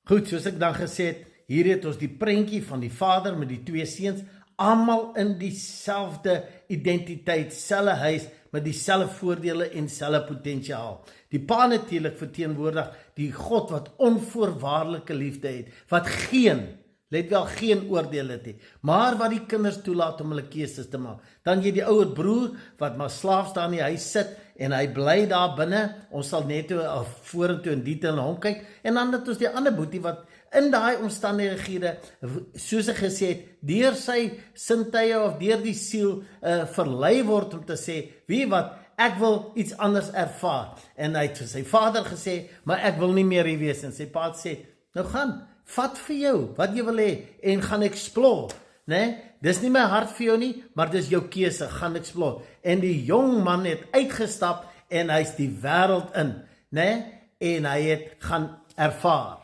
Goed, soos ek dan gesê het, hier het ons die prentjie van die vader met die twee seuns, almal in dieselfde identiteit, selfe huis, met dieselfde voordele en selfe potensiaal. Die pa natuurlik verteenwoordig die God wat onvoorwaardelike liefde het, wat let wel, geen oordeel het nie, maar wat die kinders toelaat om hulle keuses te maak. Dan jy die ouer broer, wat maar slaaf staan in die huis sit, en hy bly daar binne, ons sal net vorentoe in detail na hom kyk, en dan het ons die ander boetie, wat in daai omstandighede, soos ek gesê het, deur sy sintuie of deur die siel verlei word om te sê, wie wat, ek wil iets anders ervaar, en hy het vir sy vader gesê, maar ek wil nie meer hier wees, en sy pa sê, nou gaan, vat vir jou, wat jy wil hê, en gaan explore, dis nie my hart vir jou nie, maar dis jou keuse, gaan explore, en die jong man het uitgestap, en hy is die wêreld in, en hy het gaan ervaar.